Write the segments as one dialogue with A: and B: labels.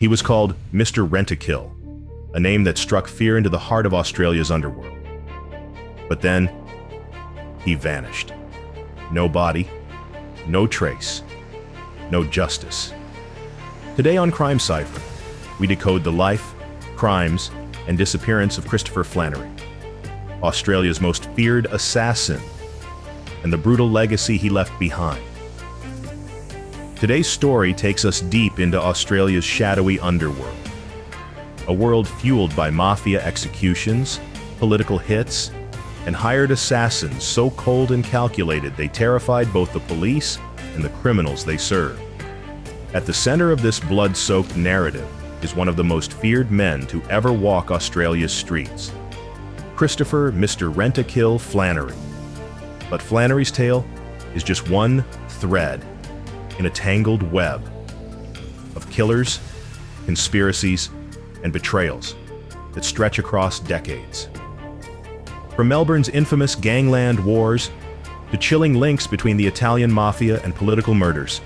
A: He was called Mr. Rent-a-Kill, a name that struck fear into the heart of Australia's underworld. But then, he vanished. No body, no trace, no justice. Today on Crime Cipher, we decode the life, crimes, and disappearance of Christopher Flannery, Australia's most feared assassin, and the brutal legacy he left behind. Today's story takes us deep into Australia's shadowy underworld, a world fueled by mafia executions, political hits, and hired assassins so cold and calculated they terrified both the police and the criminals they served. At the center of this blood-soaked narrative is one of the most feared men to ever walk Australia's streets, Christopher Mr. Rent-a-Kill Flannery. But Flannery's tale is just one thread in a tangled web of killers, conspiracies, and betrayals that stretch across decades. From Melbourne's infamous gangland wars to chilling links between the Italian mafia and political murders,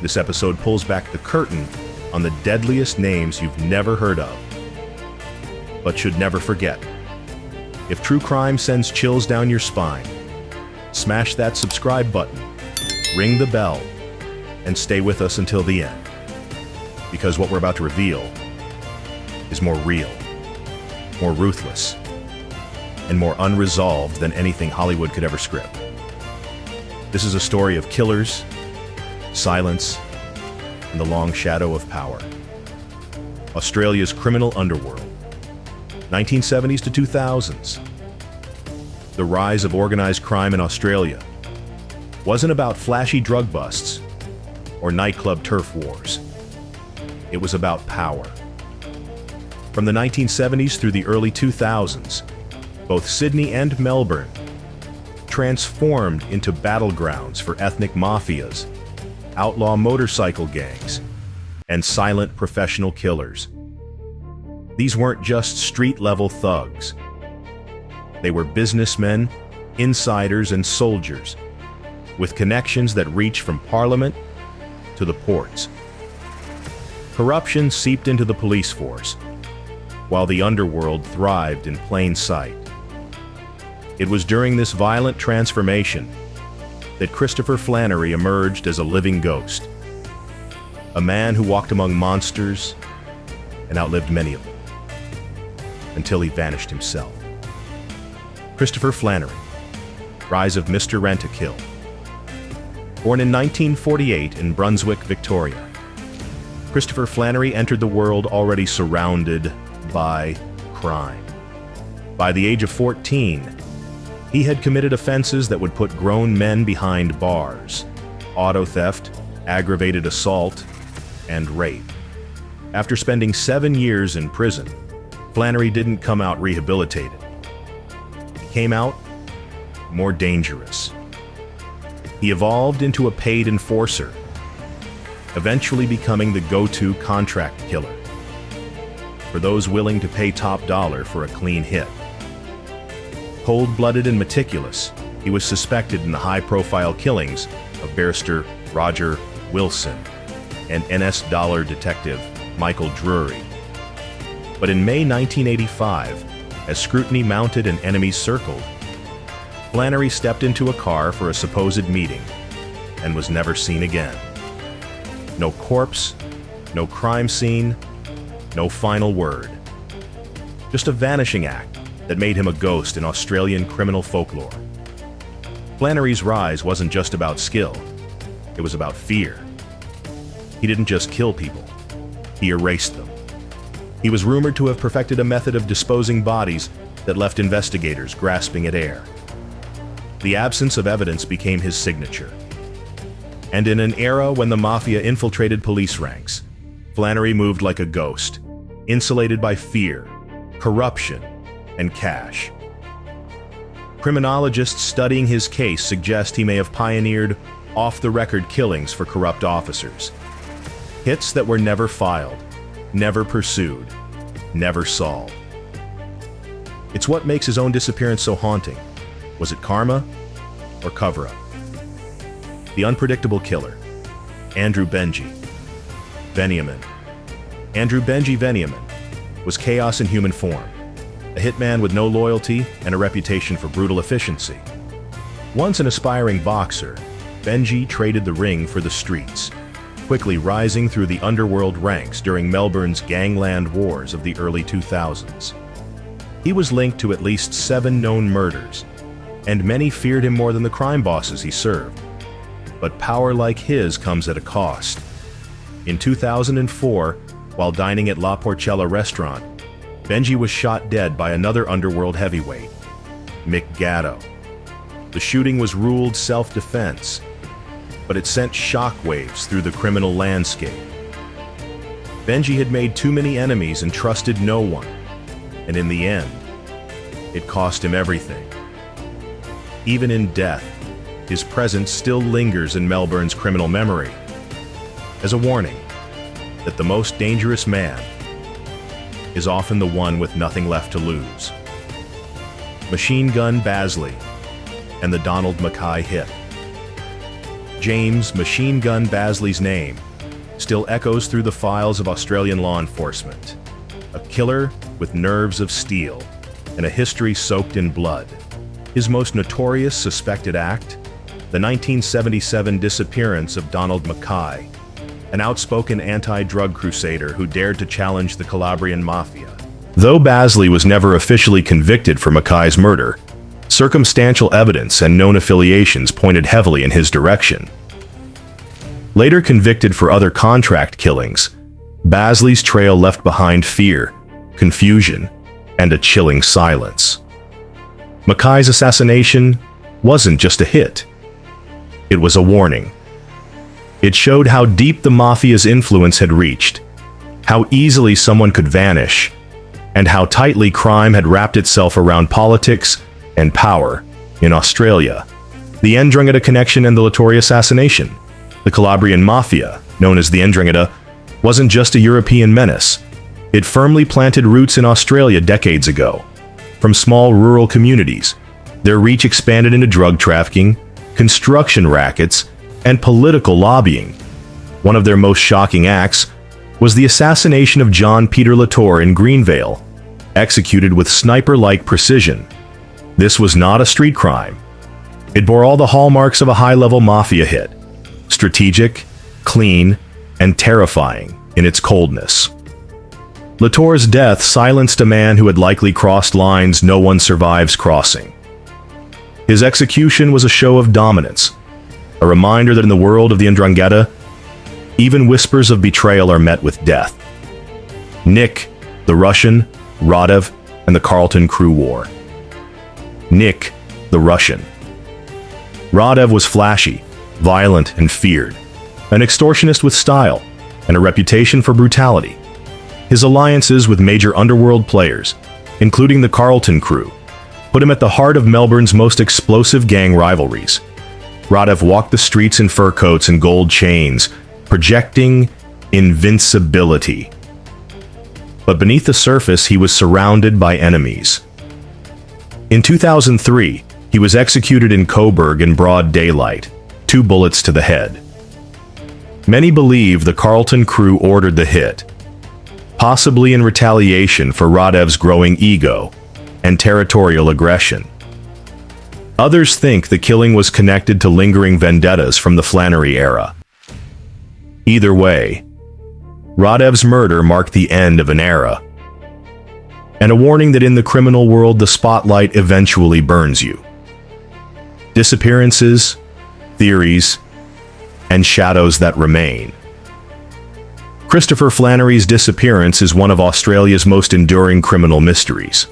A: this episode pulls back the curtain on the deadliest names you've never heard of, but should never forget. If true crime sends chills down your spine, smash that subscribe button, ring the bell, and stay with us until the end. Because what we're about to reveal is more real, more ruthless, and more unresolved than anything Hollywood could ever script. This is a story of killers, silence, and the long shadow of power. Australia's criminal underworld, 1970s to 2000s. The rise of organized crime in Australia wasn't about flashy drug busts or nightclub turf wars. It was about power. From the 1970s through the early 2000s, both Sydney and Melbourne transformed into battlegrounds for ethnic mafias, outlaw motorcycle gangs, and silent professional killers. These weren't just street-level thugs. They were businessmen, insiders, and soldiers, with connections that reach from Parliament to the ports. Corruption seeped into the police force, while the underworld thrived in plain sight. It was during this violent transformation that Christopher Flannery emerged as a living ghost, a man who walked among monsters and outlived many of them, until he vanished himself. Christopher Flannery, Rise of Mr. Rent-a-Kill. Born in 1948 in Brunswick, Victoria, Christopher Flannery entered the world already surrounded by crime. By the age of 14, he had committed offenses that would put grown men behind bars: auto theft, aggravated assault, and rape. After spending 7 years in prison, Flannery didn't come out rehabilitated. He came out more dangerous. He evolved into a paid enforcer, eventually becoming the go-to contract killer for those willing to pay top dollar for a clean hit. Cold-blooded and meticulous, he was suspected in the high-profile killings of barrister Roger Wilson and NS Dollar detective Michael Drury. But in May 1985, as scrutiny mounted and enemies circled, Flannery stepped into a car for a supposed meeting and was never seen again. No corpse, no crime scene, no final word. Just a vanishing act that made him a ghost in Australian criminal folklore. Flannery's rise wasn't just about skill, it was about fear. He didn't just kill people, he erased them. He was rumored to have perfected a method of disposing bodies that left investigators grasping at air. The absence of evidence became his signature. And in an era when the mafia infiltrated police ranks, Flannery moved like a ghost, insulated by fear, corruption, and cash. Criminologists studying his case suggest he may have pioneered off-the-record killings for corrupt officers. Hits that were never filed, never pursued, never solved. It's what makes his own disappearance so haunting. Was it karma or cover-up? The unpredictable killer, Benji, Veniamin, Benji Veniamin was chaos in human form, a hitman with no loyalty and a reputation for brutal efficiency. Once an aspiring boxer, Benji traded the ring for the streets, quickly rising through the underworld ranks during Melbourne's gangland wars of the early 2000s. He was linked to at least 7 known murders, and many feared him more than the crime bosses he served. But power like his comes at a cost. In 2004, while dining at La Porcella restaurant, Benji was shot dead by another underworld heavyweight, Mick Gatto. The shooting was ruled self-defense, but it sent shockwaves through the criminal landscape. Benji had made too many enemies and trusted no one, and in the end, it cost him everything. Even in death, his presence still lingers in Melbourne's criminal memory, as a warning that the most dangerous man is often the one with nothing left to lose. Machine Gun Bazley and the Donald Mackay hit. James Machine Gun Bazley's name still echoes through the files of Australian law enforcement. A killer with nerves of steel and a history soaked in blood. His most notorious suspected act? The 1977 disappearance of Donald Mackay, an outspoken anti-drug crusader who dared to challenge the Calabrian Mafia. Though Bazley was never officially convicted for Mackay's murder, circumstantial evidence and known affiliations pointed heavily in his direction. Later convicted for other contract killings, Bazley's trail left behind fear, confusion, and a chilling silence. Mackay's assassination wasn't just a hit. It was a warning. It showed how deep the Mafia's influence had reached, how easily someone could vanish, and how tightly crime had wrapped itself around politics and power in Australia. The Ndrangheta connection and the Latorre assassination. The Calabrian Mafia, known as the Ndrangheta, wasn't just a European menace. It firmly planted roots in Australia decades ago. From small rural communities, their reach expanded into drug trafficking, construction rackets, and political lobbying. One of their most shocking acts was the assassination of John Peter Latorre in Greenvale, executed with sniper-like precision. This was not a street crime. It bore all the hallmarks of a high-level mafia hit: strategic, clean, and terrifying in its coldness. Latorre's death silenced a man who had likely crossed lines no one survives crossing. His execution was a show of dominance, a reminder that in the world of the Ndrangheta, even whispers of betrayal are met with death. Nick, the Russian, Radev, and the Carlton crew war. Nick, the Russian. Radev was flashy, violent, and feared, an extortionist with style and a reputation for brutality. His alliances with major underworld players, including the Carlton crew, put him at the heart of Melbourne's most explosive gang rivalries. Radev walked the streets in fur coats and gold chains, projecting invincibility. But beneath the surface, he was surrounded by enemies. In 2003, he was executed in Coburg in broad daylight, 2 bullets to the head. Many believe the Carlton crew ordered the hit, possibly in retaliation for Radev's growing ego and territorial aggression. Others think the killing was connected to lingering vendettas from the Flannery era. Either way, Radev's murder marked the end of an era, and a warning that in the criminal world the spotlight eventually burns you. Disappearances, theories, and shadows that remain. Christopher Flannery's disappearance is one of Australia's most enduring criminal mysteries.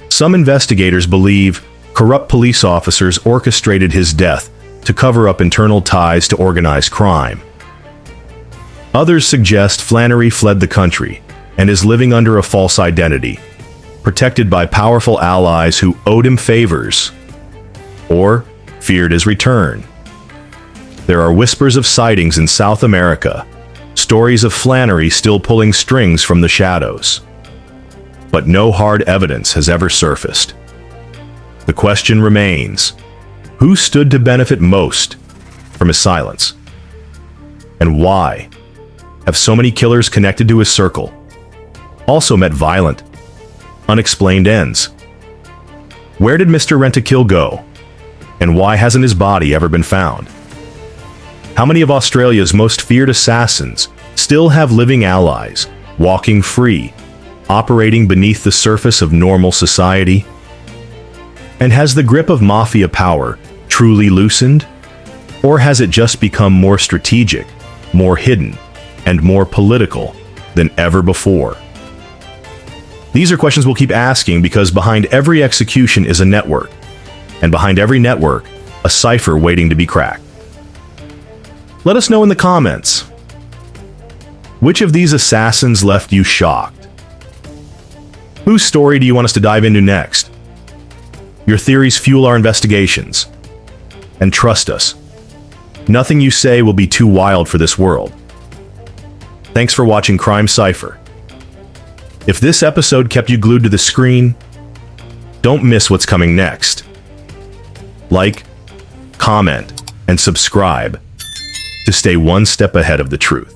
A: Some investigators believe corrupt police officers orchestrated his death to cover up internal ties to organized crime. Others suggest Flannery fled the country and is living under a false identity, protected by powerful allies who owed him favors or feared his return. There are whispers of sightings in South America, stories of Flannery still pulling strings from the shadows. But no hard evidence has ever surfaced. The question remains, who stood to benefit most from his silence? And why have so many killers connected to his circle also met violent, unexplained ends? Where did Mr. Rent-A-Kill go? And why hasn't his body ever been found? How many of Australia's most feared assassins still have living allies, walking free, operating beneath the surface of normal society? And has the grip of Mafia power truly loosened? Or has it just become more strategic, more hidden, and more political than ever before? These are questions we'll keep asking because behind every execution is a network, and behind every network, a cipher waiting to be cracked. Let us know in the comments. Which of these assassins left you shocked? Whose story do you want us to dive into next? Your theories fuel our investigations. And trust us, nothing you say will be too wild for this world. Thanks for watching Crime Cipher. If this episode kept you glued to the screen, don't miss what's coming next. Like, comment, and subscribe to stay one step ahead of the truth.